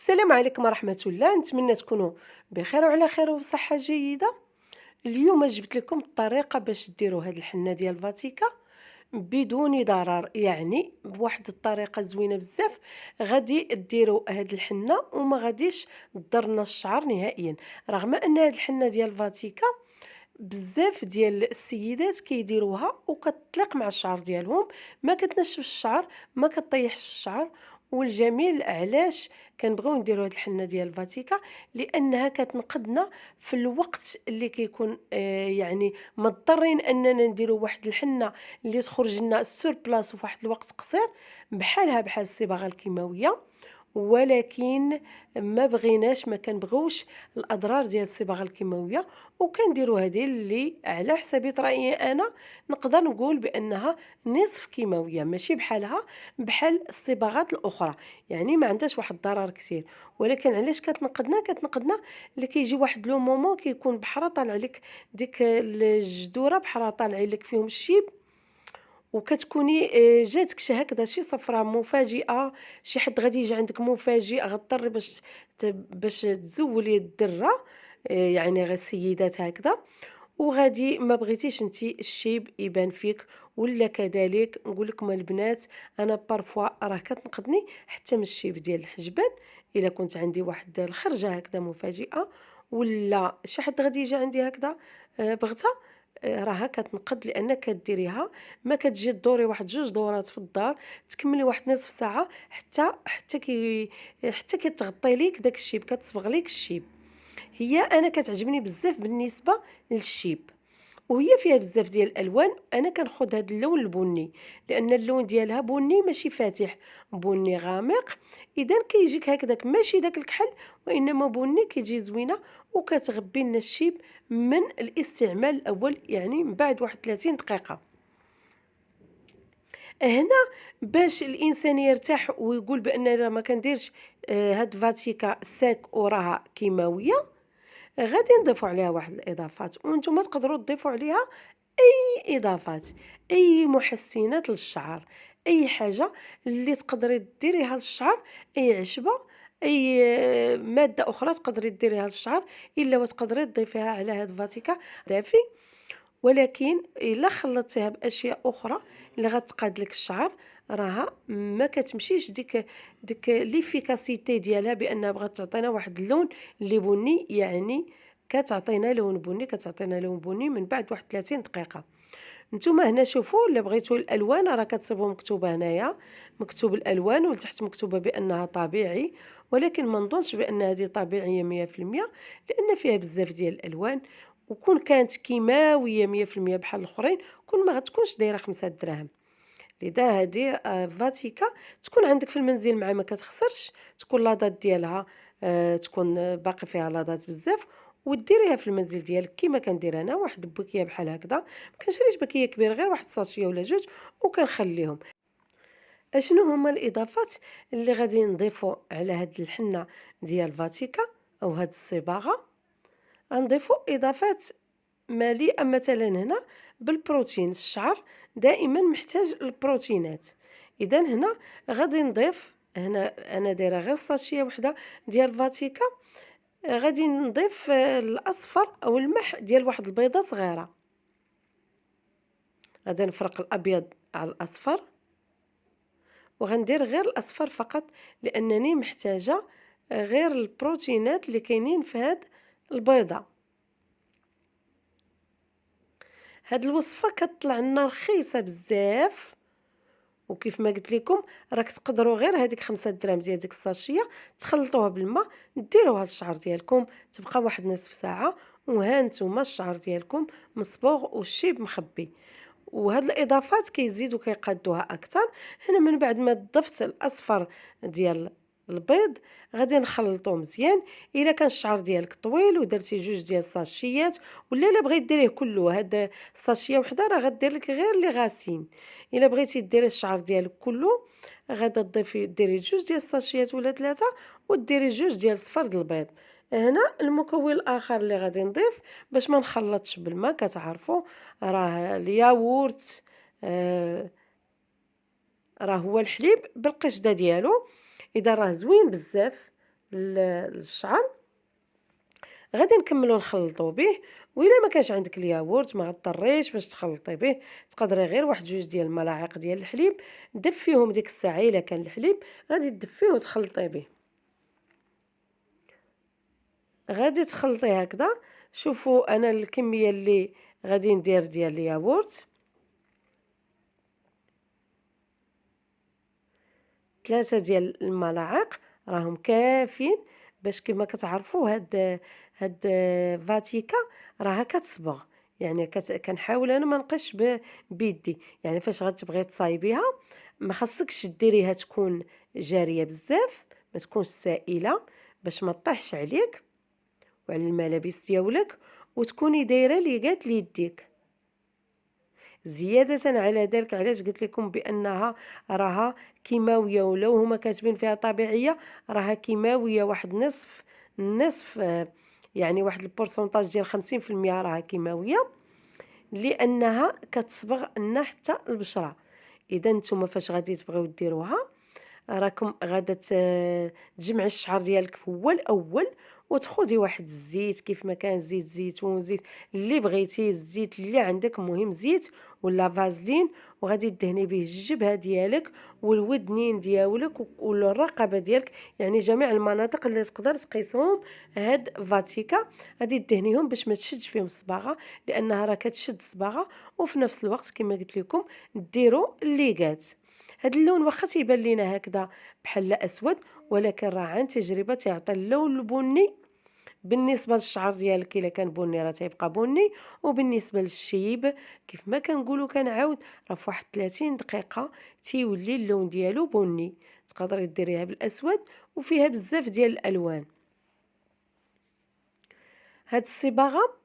السلام عليكم ورحمة الله. نتمنى تكونوا بخير وعلى خير وبصحة جيدة. اليوم جبت لكم الطريقة باش ديروا هاد الحنة ديال فاتيكا بدون ضرر، يعني بواحد الطريقة زوينة بزاف. غادي ديروا هاد الحنة وما غاديش تضرنا الشعر نهائيا، رغم ان هاد الحنة ديال فاتيكا بزاف ديال السيدات كيديروها وكتطلق مع الشعر ديالهم، ما كتنشفش الشعر، ما كطيحش الشعر. والجميل علاش كنبغيو نديرو هاد الحنه ديال الفاتيكا؟ لانها كتنقذنا في الوقت اللي كيكون يعني مضطرين اننا نديرو واحد الحنه اللي تخرج لنا سور بلاص وفي واحد الوقت قصير، بحال الصباغه الكيماويه. ولكن ما كنبغيوش الاضرار ديال الصباغه الكيماويه، وكنديروا هذه اللي على حسابي رايي انا نقدر نقول بانها نصف كيماويه، ماشي بحال الصباغات الاخرى، يعني ما عندهاش واحد الضرر كثير. ولكن علاش كتنقدنا اللي كيجي واحد لو مومون كيكون بحال طالع لك ديك الجذوره، بحال طالع لك فيهم الشيب، وكتكوني جاتك هكذا شي صفرة مفاجئة، شي حد غادي يجي عندك مفاجئ، غضطري باش تزولي الدرة، يعني غير السيدات هكذا، وغادي ما بغيتيش انت الشيب يبان فيك. ولا كذلك نقول لكم البنات، انا بارفوا راه كتنقذني حتى من الشيب ديال الحجبان، الا كنت عندي واحد الخرجه هكذا مفاجئه، ولا شي حد غادي يجي عندي هكذا بغته، راها كتنقد لانك كديريها. ما كتجي تدوري واحد جوج دورات في الدار، تكملي واحد نصف ساعه حتى كتغطي ليك داك الشيب، كتصبغ ليك الشيب. هي انا كتعجبني بزاف بالنسبه للشيب، وهي فيها بزاف ديال الالوان. انا كنخوض هذا اللون البني لان اللون ديالها بني ماشي فاتح، بني غامق. اذا كيجيك هكذاك ماشي داك الكحل، وانما بني كيجي زوينه، وكتغبي لنا الشيب من الاستعمال الاول، يعني من بعد 31 دقيقه. هنا باش الانسان يرتاح ويقول بان انا ما كنديرش هاد فاتيكا ساك وراها كيماويه، غادي نضيفوا عليها واحد الاضافات، وانتم تقدروا تضيفوا عليها اي اضافات، اي محسنات للشعر، اي حاجه اللي تقدري ديريها للشعر، اي عشبه، اي ماده اخرى تقدري ديريها للشعر، الا وتقدري تضيفيها على هاد فاتيكا دافي. ولكن الا خلطتيها باشياء اخرى اللي غتقاد لك الشعر، راها ما كتمشيش ديك ليفيكاسيتي ديالها، بانها بغات تعطينا واحد اللون اللي بني، يعني كتعطينا لون بني من بعد 31 دقيقه. نتوما هنا شوفوا، الا بغيتوا الالوان راه كتصيبوا مكتوبه هنايا، مكتوب الالوان ولتحت مكتوبه بانها طبيعي، ولكن ما نظنش بان هذه طبيعيه 100%، لان فيها بزاف ديال الالوان. وكون كانت كيماويه 100% بحال الاخرين، كون ما غتكونش دايره 5 دراهم. لذا هذه فاتيكا تكون عندك في المنزل مع ما كتخسرش، تكون لاضات ديالها تكون باقي فيها لاضات بزاف، وديريها في المنزل ديالك كيما كندير انا، واحد البوكيه بحال هكذا. ما كنشريش باكيه كبيره، غير واحد الساشيه ولا جوج وكنخليهم. اشنو هما الاضافات اللي غادي نضيفوا على هاد الحنه ديال فاتيكا او هاد الصباغه؟ غنضيفوا اضافات مليئة مثلا هنا بالبروتين. الشعر دائما محتاج البروتينات، اذا هنا غادي نضيف، هنا انا دايره غير ساشيه وحده ديال فاتيكا، غادي نضيف الاصفر او المح ديال واحد البيضه صغيره. غادي نفرق الابيض على الاصفر، وغندير غير الاصفر فقط، لانني محتاجه غير البروتينات اللي كاينين في هاد البيضه. هاد الوصفه كتطلع لنا رخيصه بزاف، وكيف ما قلت لكم راك تقدروا غير هذيك 5 دراهم ديال ديك الساشيه تخلطوها بالماء، ديروها للشعر ديالكم، تبقى واحد نصف ساعه وها نتوما الشعر ديالكم مصبوغ والشيب مخبي. وهاد الاضافات كيزيدوا كيقادوها اكثر. هنا من بعد ما ضفت الاصفر ديال البيض، غادي نخلطو مزيان. الا كان الشعر ديالك طويل ودرتي جوج ديال الساشيات، ولا الا بغيت ديريه كله، هاد الساشيه وحده راه غدير لك غير لي غاسين. الا بغيتي ديري الشعر ديالك كله، غادا تضيفي ديري جوج ديال الساشيات ولا ثلاثه، وديري جوج ديال صفر د البيض. هنا المكون الاخر اللي غادي نضيف باش ما نخلطش بالماء، كتعرفوا راه الياغورت، آه راه هو الحليب بالقشده ديالو. اذا راه زوين بزاف، للشعر. غادي نكملو نخلطو به. وإلا ما كانش عندك الياغورت ما غضطريش باش تخلطي به، تقدري غير واحد جوج ديال الملاعق ديال الحليب دفيهم ديك الساعه. الا كان الحليب غادي تدفيه وتخلطي به. غادي تخلطي هكذا. شوفوا انا الكميه اللي غادي ندير ديال الياغورت 3 ديال الملاعق راهم كافيين باش كما كتعرفوا هاد فاتيكا راها كتصبغ. يعني كنحاول انا ما نقش بيدي. يعني فاش غتبغي تصايبيها ما خاصكش ديريها تكون جاريه بزاف، ما تكونش سائله باش ما طيحش عليك وعلى الملابس ديالك، وتكوني دايره ليقات ليديك. زيادة على ذلك علاش قلت لكم بأنها راها كيماوية، ولو هما كاتبين فيها طبيعية راها كيماوية. واحد نصف يعني واحد البورسونتاج ديال 50% راها كيماوية، لأنها كتصبغ لنا حتى البشرة. إذا نتوما فاش غادي تبغيو ديروها راكم غادا تجمعي الشعر ديالك هو الاول، وتاخدي واحد الزيت كيف ما كان زيت زيتون، زيت اللي بغيتي، الزيت اللي عندك، مهم زيت ولا فازلين، وغادي تدهني به الجبهه ديالك والودنين ديالك والرقبه ديالك. يعني جميع المناطق اللي تقدر تقيسهم هاد فاتيكا غادي تدهنيهم باش ما تشدش فيهم الصباغه، لانها راه كتشد الصباغه. وفي نفس الوقت كما قلت لكم ديروا الليغات. هاد اللون واخا تيبان لينا هكذا بحال اسود، ولكن راه عن تجربه تيعطي اللون البني. بالنسبه للشعر ديالك الا كان بني راه تيبقى بني، وبالنسبه للشيب كيف ما كنقولوا كنعاود راه في واحد 30 دقيقه تيولي اللون ديالو بني. تقدري ديريها بالاسود وفيها بزاف ديال الالوان. هاد الصباغه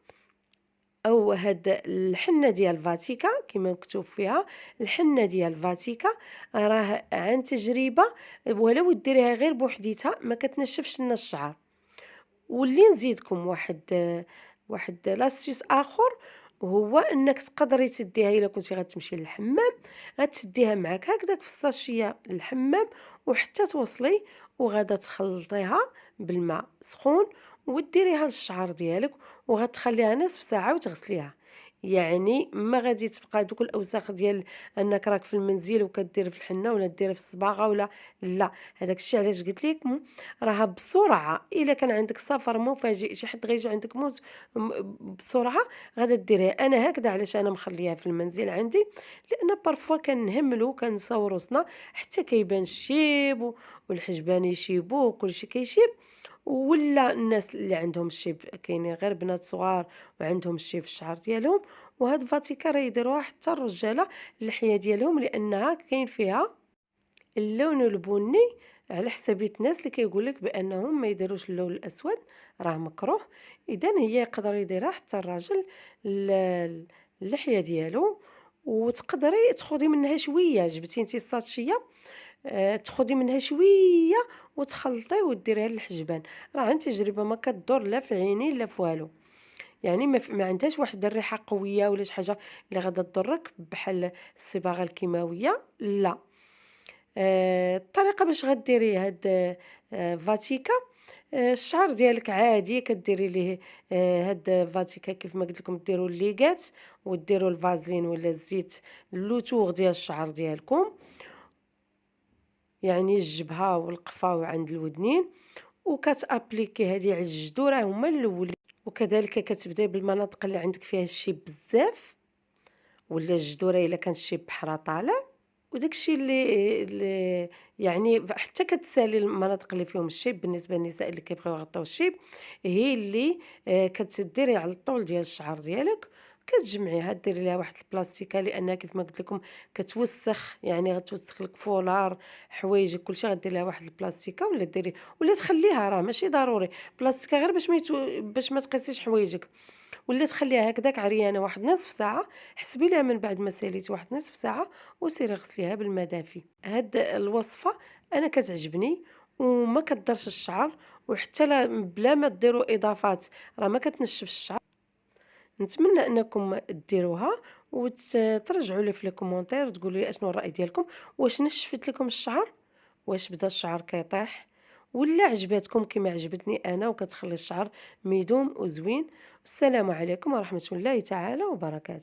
او هاد الحنه ديال فاتيكا كما مكتوب فيها الحنه ديال فاتيكا راه عن تجربه، ولو ديريها غير بوحديتها ما كتنشفش لنا الشعر. واللي نزيدكم واحد لاستيوس اخر، هو انك تقدري تديها الا كنتي غتمشي للحمام، غتديها معاك هكذاك في الساشيه للحمام وحتى توصلي، وغادا تخلطيها بالماء سخون وديريها للشعر ديالك، وغتخليها نصف ساعه وتغسليها. يعني ما غادي تبقى دوك الاوساخ ديال انك راك في المنزل وكدير في الحنه ولا دير في الصباغه ولا لا. هذاك الشيء علاش قلت لك راها بسرعه. الا كان عندك سفر مفاجئ شي حد غيجي عندك بسرعه غادا ديريها. انا هكذا علاش انا مخليها في المنزل عندي، لان بارفوا كنهملو كنساو روسنا حتى كيبان الشيب والحجبان يشيبو وكلشي كيشيب. ولا الناس اللي عندهم الشيب كاينين غير بنات صغار وعندهم الشيب في الشعر ديالهم. وهاد فاتيكا راه يديروها حتى الرجاله اللحيه ديالهم، لانها كاين فيها اللون البني. على حسابية الناس اللي كيقول لك بانهم ما يديروش اللون الاسود راه مكروه، اذا هي يقدر يديرها حتى الراجل اللحيه ديالو. وتقدري تاخدي منها شويه، جبتي انت الساتشيه تاخدي منها شويه وتخلطي وديريها للحجبان. راه عن تجربه ما كتضر لا في عيني لا في والو. يعني ما عندهاش واحد الريحه قويه ولا شي حاجه اللي غادا تضرك بحال الصباغه الكيماويه، لا. الطريقه باش غديري هاد فاتيكا، الشعر ديالك عادي كديري ليه هاد فاتيكا كيف ما قلت لكم ديروا الليغات وديروا الفازلين ولا الزيت اللوتور ديال الشعر ديالكم، يعني الجبهه والقفا وعند الودنين، وكتابليكي هذه على الجذور هما الاولين. وكذلك كتبداي بالمناطق اللي عندك فيها الشيب بزاف ولا الجذوره الا كانت الشيب بحرا طالع، وداكشي اللي يعني حتى كتسالي المناطق اللي فيهم الشيب. بالنسبه للنساء اللي كيبغيو يغطيو الشيب هي اللي كتديري على الطول ديال الشعر ديالك، كتجمعيها ديري ليها واحد البلاستيكه، لانها كيف ما قلت لكم كتوسخ، يعني غتوسخ لك فولار حوايجك كلشي. غدير لها واحد البلاستيكه ولا ديري ولا تخليها، راه ماشي ضروري بلاستيكه غير باش ما تقيسيش حوايجك، ولا تخليها هكذاك عريانه واحد نصف ساعه. حسبي لها من بعد ما ساليتي واحد نصف ساعه وسيري غسليها بالماء دافي. هاد الوصفه انا كتعجبني وما كتضرش الشعر، وحتى بلا ما ديروا اضافات راه ما كتنشفش الشعر. نتمنى انكم ديروها وترجعوا لي في لي كومونتير تقولوا لي اشنو الراي ديالكم. واش نشفت لكم الشعر؟ واش بدا الشعر كيطيح؟ ولا عجباتكم كما عجبتني أنا وكتخلي الشعر ميدوم وزوين. والسلام عليكم ورحمة الله تعالى وبركاته.